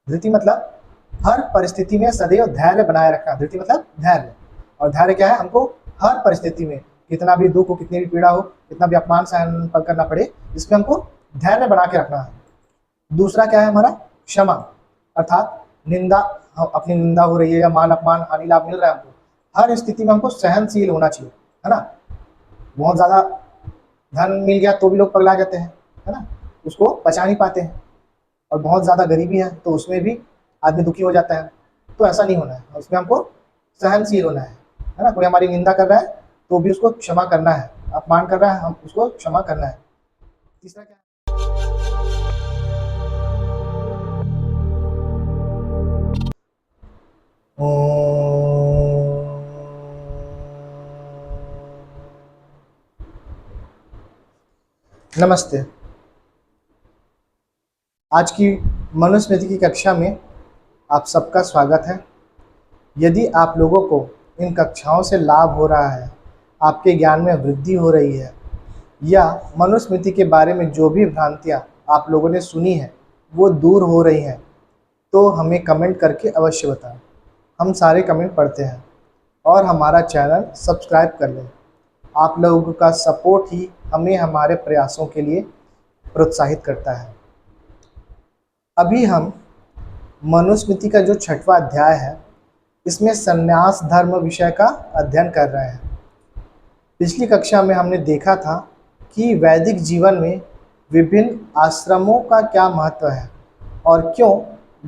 धृति मतलब हर परिस्थिति में सदैव धैर्य बनाए रखना। धृति मतलब धैर्य, और धैर्य क्या है? हमको हर परिस्थिति में कितना भी दुख हो, कितनी भी पीड़ा हो, कितना भी अपमान सहन करना पड़े, इसमें हमको धैर्य बना के रखना है। दूसरा क्या है हमारा? क्षमा, अर्थात निंदा, अपनी निंदा हो रही है या मान अपमान हानि लाभ मिल रहा है हमको, हर स्थिति में हमको सहनशील होना चाहिए, है ना। बहुत ज़्यादा धन मिल गया तो भी लोग पगला जाते हैं, है ना, उसको पचा नहीं पाते हैं। और बहुत ज़्यादा गरीबी है तो उसमें भी आदमी दुखी हो जाता है। तो ऐसा नहीं होना है, उसमें हमको सहनशील होना है ना। कोई हमारी निंदा कर रहा है तो भी उसको क्षमा करना है, अपमान कर रहा है हम उसको क्षमा करना है। तीसरा क्या है? नमस्ते। आज की मनुस्मृति की कक्षा में आप सबका स्वागत है। यदि आप लोगों को इन कक्षाओं से लाभ हो रहा है, आपके ज्ञान में वृद्धि हो रही है, या मनुस्मृति के बारे में जो भी भ्रांतियाँ आप लोगों ने सुनी है वो दूर हो रही हैं, तो हमें कमेंट करके अवश्य बताएं। हम सारे कमेंट पढ़ते हैं। और हमारा चैनल सब्सक्राइब कर लें। आप लोगों का सपोर्ट ही हमें हमारे प्रयासों के लिए प्रोत्साहित करता है। अभी हम मनुस्मृति का जो 6वां अध्याय है, इसमें संन्यास धर्म विषय का अध्ययन कर रहे हैं। पिछली कक्षा में हमने देखा था कि वैदिक जीवन में विभिन्न आश्रमों का क्या महत्व है और क्यों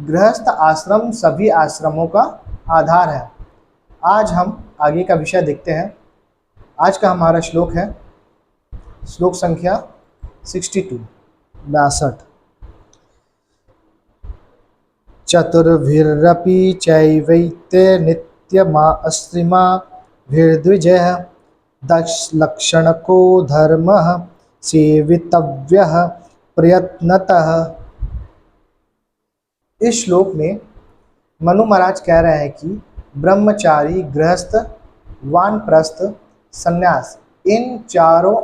गृहस्थ आश्रम सभी आश्रमों का आधार है। आज हम आगे का विषय देखते हैं। आज का हमारा श्लोक है श्लोक संख्या 62। चतुर्भिरपि चैवैते नित्यमाश्रिमा भिर्द्विजः दशलक्षणको धर्मः सेवितव्यः प्रयत्नतः। इस श्लोक में मनु महाराज कह रहे हैं कि ब्रह्मचारी, गृहस्थ, वानप्रस्थ, संन्यास, इन चारों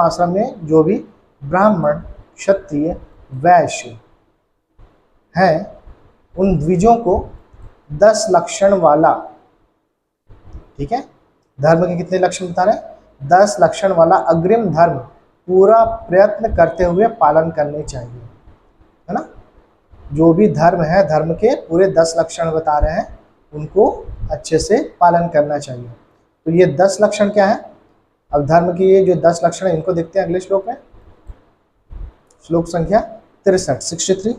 आश्रम में जो भी ब्राह्मण, क्षत्रिय, वैश्य हैं, उन द्विजों को 10 लक्षण वाला, ठीक है, धर्म के कितने लक्षण बता रहे हैं? 10 लक्षण वाला अग्रिम धर्म पूरा प्रयत्न करते हुए पालन करने चाहिए, है ना। जो भी धर्म है, धर्म के पूरे 10 लक्षण बता रहे हैं, उनको अच्छे से पालन करना चाहिए। तो ये 10 लक्षण क्या है? अब धर्म के ये जो 10 लक्षण है, इनको देखते हैं अगले श्लोक में। श्लोक संख्या 63।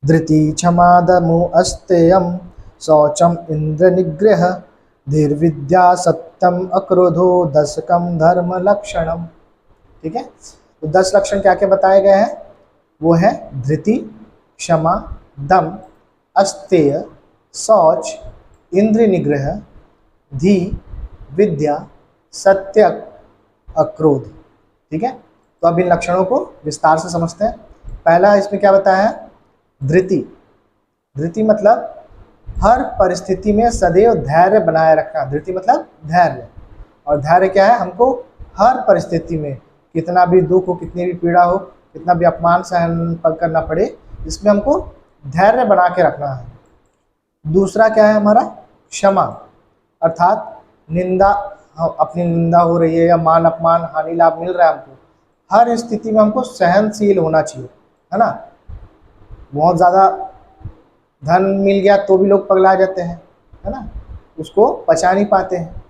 धृति क्षमा दमो अस्तेयम शौचम इंद्र निग्रह धीर्विद्या सत्यम अक्रोधो दशकम धर्म लक्षणम। ठीक है, तो 10 लक्षण क्या क्या बताए गए हैं? वो है धृति, क्षमा, दम, अस्तेय, शौच, इंद्र निग्रह, धी, विद्या, सत्य, अक्रोध। ठीक है, तो अब इन लक्षणों को विस्तार से समझते हैं। पहला इसमें क्या बताया है? धृति। धृति मतलब हर परिस्थिति में सदैव धैर्य बनाए रखना। धृति मतलब धैर्य, और धैर्य क्या है? हमको हर परिस्थिति में कितना भी दुख हो, कितनी भी पीड़ा हो, कितना भी अपमान सहन करना पड़े, इसमें हमको धैर्य बना के रखना है। दूसरा क्या है हमारा? क्षमा, अर्थात निंदा, अपनी निंदा हो रही है या मान अपमान हानि लाभ मिल रहा है हमको, हर स्थिति में हमको सहनशील होना चाहिए, है ना। बहुत ज़्यादा धन मिल गया तो भी लोग पगला जाते हैं, है ना, उसको पचा नहीं पाते हैं।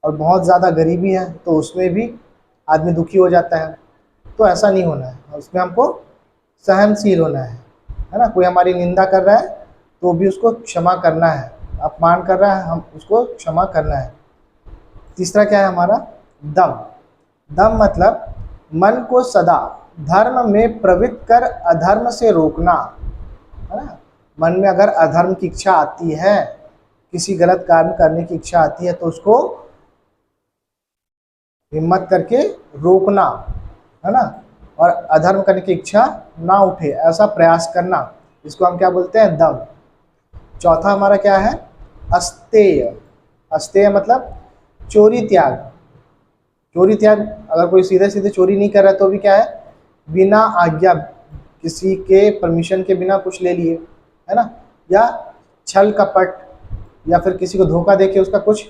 और बहुत ज़्यादा गरीबी है तो उसमें भी आदमी दुखी हो जाता है। तो ऐसा नहीं होना है, उसमें हमको सहनशील होना है ना। कोई हमारी निंदा कर रहा है तो भी उसको क्षमा करना है, अपमान कर रहा है हम उसको क्षमा करना है। तीसरा क्या है हमारा? दम। दम मतलब मन को सदा धर्म में प्रवृत्त कर अधर्म से रोकना, है ना। मन में अगर अधर्म की इच्छा आती है, किसी गलत कार्य करने की इच्छा आती है, तो उसको हिम्मत करके रोकना, है ना। और अधर्म करने की इच्छा ना उठे, ऐसा प्रयास करना, इसको हम क्या बोलते हैं? दम। चौथा हमारा क्या है? अस्तेय। अस्तेय मतलब चोरी त्याग। चोरी त्याग, अगर कोई सीधे सीधे चोरी नहीं कर रहा तो भी क्या है? बिना आज्ञा किसी के परमिशन के बिना कुछ ले लिए, है ना, या छल कपट, या फिर किसी को धोखा देके उसका कुछ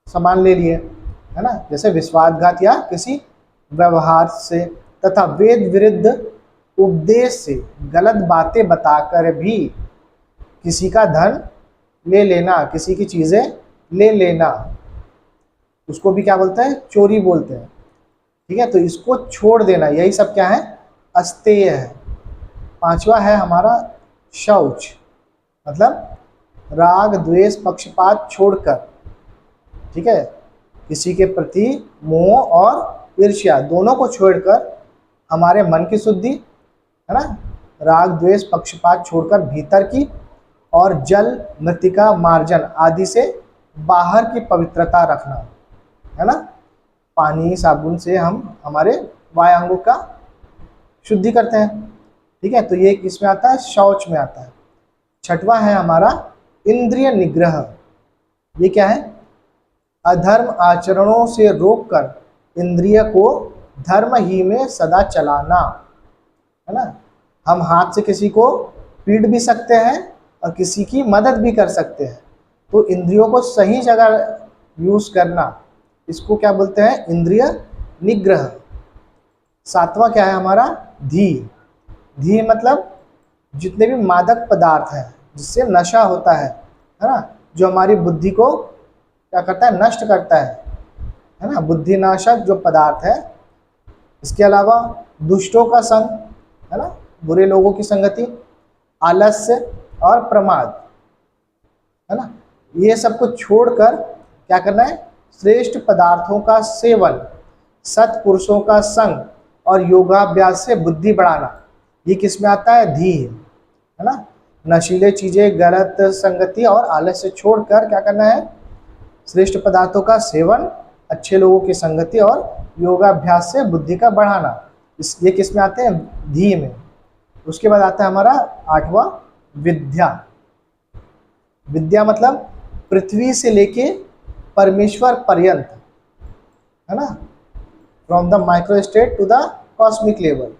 सामान ले लिए, है ना, जैसे विश्वासघात या किसी व्यवहार से, तथा वेद विरुद्ध उपदेश से गलत बातें बताकर भी किसी का धन ले लेना, किसी की चीज़ें ले लेना, उसको भी क्या बोलते हैं, चोरी बोलते हैं। ठीक है, तो इसको छोड़ देना, यही सब क्या है, अस्तेय है। पांचवा है हमारा शौच, मतलब राग द्वेष पक्षपात छोड़कर, ठीक है, किसी के प्रति मोह और ईर्ष्या दोनों को छोड़कर हमारे मन की शुद्धि, है ना, राग द्वेष पक्षपात छोड़कर भीतर की, और जल मृतिका मार्जन आदि से बाहर की पवित्रता रखना, है ना, पानी साबुन से हम हमारे वायांगों का शुद्धि करते हैं। ठीक है, तो ये किसमें आता है, शौच में आता है। छठवां है हमारा इंद्रिय निग्रह। ये क्या है, अधर्म आचरणों से रोककर इंद्रिय को धर्म ही में सदा चलाना, है ना। हम हाथ से किसी को पीट भी सकते हैं और किसी की मदद भी कर सकते हैं, तो इंद्रियों को सही जगह यूज करना, इसको क्या बोलते हैं, इंद्रिय निग्रह। सातवां क्या है हमारा, धी। धी मतलब जितने भी मादक पदार्थ हैं जिससे नशा होता है ना, जो हमारी बुद्धि को क्या करता है, नष्ट करता है ना, बुद्धि नाशक जो पदार्थ है। इसके अलावा दुष्टों का संग, है ना, बुरे लोगों की संगति, आलस्य और प्रमाद, है ना, ये सब कुछ छोड़कर क्या करना है, श्रेष्ठ पदार्थों का सेवन, सत्पुरुषों का संग और योगाभ्यास से बुद्धि बढ़ाना, ये किस में आता है, धी, है ना। नशीले चीज़ें, गलत संगति और आलस्य छोड़कर क्या करना है, श्रेष्ठ पदार्थों का सेवन, अच्छे लोगों की संगति और योगाभ्यास से बुद्धि का बढ़ाना, ये किस में आते हैं, धी में। उसके बाद आता है हमारा आठवां विद्या। विद्या मतलब पृथ्वी से लेके परमेश्वर पर्यंत, है ना, from the micro state to the cosmic level.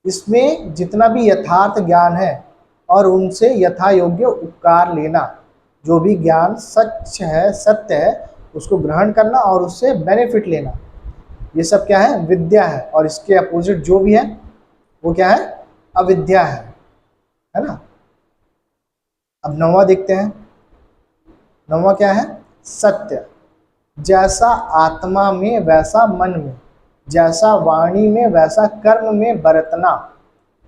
इसमें जितना भी यथार्थ ज्ञान है और उनसे यथा योग्य उपकार लेना, जो भी ज्ञान सच है, सत्य है, उसको ग्रहण करना और उससे बेनिफिट लेना, ये सब क्या है, विद्या है। और इसके अपोजिट जो भी है वो क्या है, अविद्या है ना। अब नौवां देखते हैं, नौवां क्या है, सत्य। जैसा आत्मा में वैसा मन में, जैसा वाणी में वैसा कर्म में बरतना,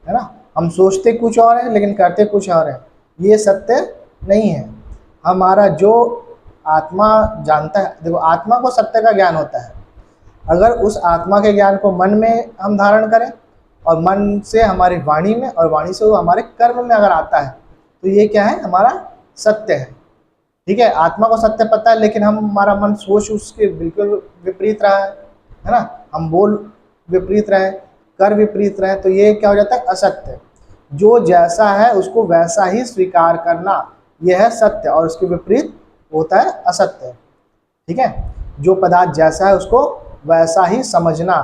है ना। हम सोचते कुछ और है लेकिन करते कुछ और है, ये सत्य नहीं है। हमारा जो आत्मा जानता है, देखो आत्मा को सत्य का ज्ञान होता है, अगर उस आत्मा के ज्ञान को मन में हम धारण करें और मन से हमारी वाणी में और वाणी से वो हमारे कर्म में अगर आता है, तो ये क्या है, हमारा सत्य है। ठीक है, आत्मा को सत्य पता है लेकिन हमारा मन सोच उसके बिल्कुल विपरीत रहा है ना, हम बोल विपरीत रहे, कर विपरीत रहे, तो ये क्या हो जाता है, असत्य। जो जैसा है उसको वैसा ही स्वीकार करना, यह है सत्य, और उसके विपरीत होता है असत्य। ठीक है, जो पदार्थ जैसा है उसको वैसा ही समझना,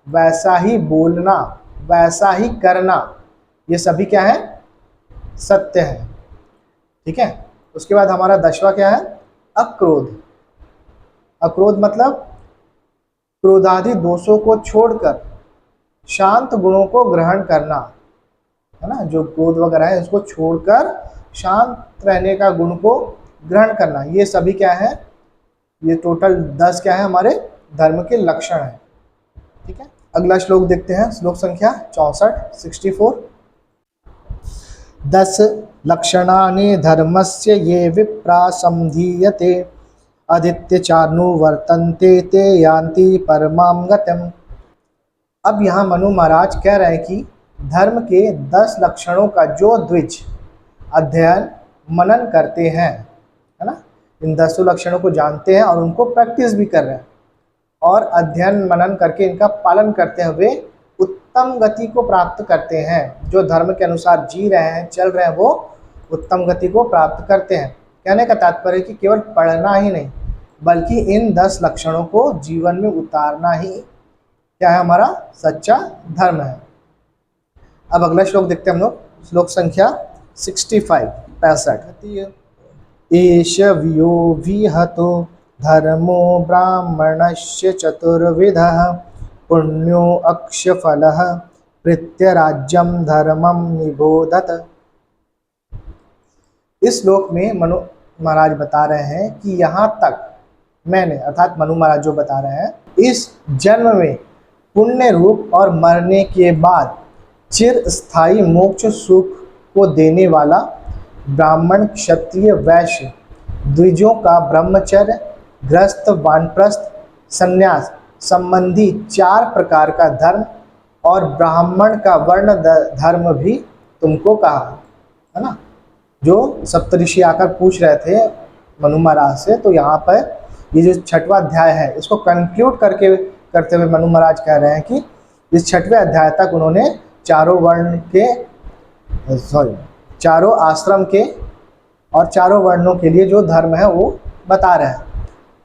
वैसा ही बोलना, वैसा ही करना, ये सभी क्या है, सत्य है। ठीक है, उसके बाद हमारा 10वां क्या है, अक्रोध। अक्रोध मतलब क्रोधादि दोषों को छोड़कर शांत गुणों को ग्रहण करना, है ना, जो क्रोध वगैरह है उसको छोड़कर शांत रहने का गुण को ग्रहण करना, ये सभी क्या है, ये टोटल 10 क्या है, हमारे धर्म के लक्षण है। ठीक है, अगला श्लोक देखते हैं, श्लोक संख्या 64 10 लक्षणानि धर्मस्य ये विप्रा समधीयते आदित्य चानुवर्तन्ते ते यान्ति परमां गतिम्। अब यहाँ मनु महाराज कह रहे हैं कि धर्म के 10 लक्षणों का जो द्विज अध्ययन मनन करते हैं, है ना, इन 10 लक्षणों को जानते हैं और उनको प्रैक्टिस भी कर रहे हैं और अध्ययन मनन करके इनका पालन करते हुए उत्तम गति को प्राप्त करते हैं। जो धर्म के अनुसार जी रहे हैं, चल रहे हैं, वो उत्तम गति को प्राप्त करते हैं। कहने का तात्पर्य कि केवल पढ़ना ही नहीं बल्कि इन 10 लक्षणों को जीवन में उतारना ही क्या है, हमारा सच्चा धर्म है। अब अगला श्लोक देखते हैं हम लोग, श्लोक संख्या 65। एष व्यो विहतो धर्मो ब्राह्मणस्य चतुर्विधः पुण्यो अक्षफलः प्रीत्य राज्यम धर्मम निबोधत। इस श्लोक में मनु महाराज बता रहे हैं कि यहाँ तक मैंने, अर्थात मनु महाराज जो बता रहे हैं, इस जन्म में पुण्य रूप और मरने के बाद चिर स्थायी मोक्ष सुख को देने वाला ब्राह्मण क्षत्रिय वैश्य द्विजों का ब्रह्मचर्य गृहस्थ वानप्रस्थ संन्यास संबंधी 4 प्रकार का धर्म और ब्राह्मण का वर्ण धर्म भी तुमको कहा है ना। जो सप्तऋषि आकर पूछ रहे थे मनु महाराज से, तो यहाँ पर ये जो 6वां अध्याय है इसको कंक्लूड करते हुए मनु महाराज कह रहे हैं कि इस 6वें अध्याय तक उन्होंने चारों आश्रम के और चारों वर्णों के लिए जो धर्म है वो बता रहे हैं।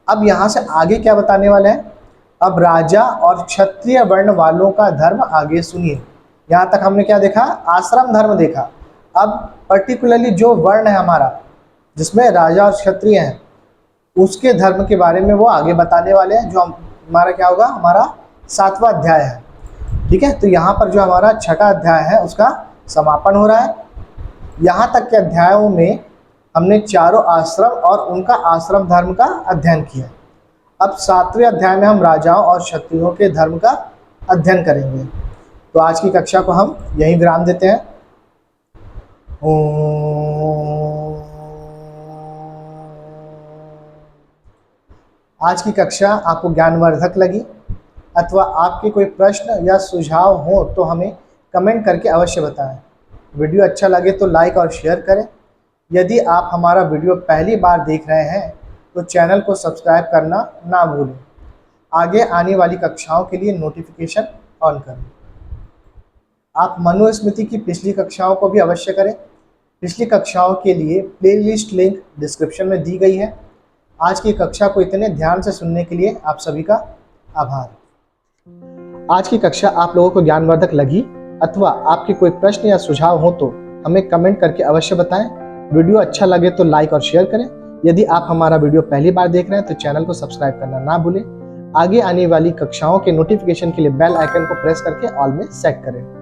अब यहाँ से आगे क्या बताने वाले हैं, अब राजा और क्षत्रिय वर्ण वालों का धर्म आगे सुनिए। यहाँ तक हमने क्या देखा, आश्रम धर्म देखा। अब पर्टिकुलरली जो वर्ण है हमारा, जिसमें राजा और क्षत्रिय हैं, उसके धर्म के बारे में वो आगे बताने वाले हैं, जो हमारा क्या होगा, हमारा 7वां अध्याय है। ठीक है, तो यहाँ पर जो हमारा 6ठा अध्याय है उसका समापन हो रहा है। यहाँ तक के अध्यायों में हमने चारों आश्रम और उनका आश्रम धर्म का अध्ययन किया। अब 7वें अध्याय में हम राजाओं और क्षत्रियों के धर्म का अध्ययन करेंगे। तो आज की कक्षा को हम यहीं विराम देते हैं। आज की कक्षा आपको ज्ञानवर्धक लगी अथवा आपके कोई प्रश्न या सुझाव हो तो हमें कमेंट करके अवश्य बताएं। वीडियो अच्छा लगे तो लाइक और शेयर करें। यदि आप हमारा वीडियो पहली बार देख रहे हैं तो चैनल को सब्सक्राइब करना ना भूलें। आगे आने वाली कक्षाओं के लिए नोटिफिकेशन ऑन करें। आप मनुस्मृति की पिछली कक्षाओं को भी अवश्य करें। पिछली कक्षाओं के लिए प्लेलिस्ट लिंक डिस्क्रिप्शन में दी गई है। आज की कक्षा को इतने ध्यान से सुनने के लिए आप सभी का आभार। आज की कक्षा आप लोगों को ज्ञानवर्धक लगी अथवा आपके कोई प्रश्न या सुझाव हो तो हमें कमेंट करके अवश्य बताएं। वीडियो अच्छा लगे तो लाइक और शेयर करें। यदि आप हमारा वीडियो पहली बार देख रहे हैं तो चैनल को सब्सक्राइब करना ना भूलें। आगे आने वाली कक्षाओं के नोटिफिकेशन के लिए बेल आइकन को प्रेस करके ऑल में सेट करें।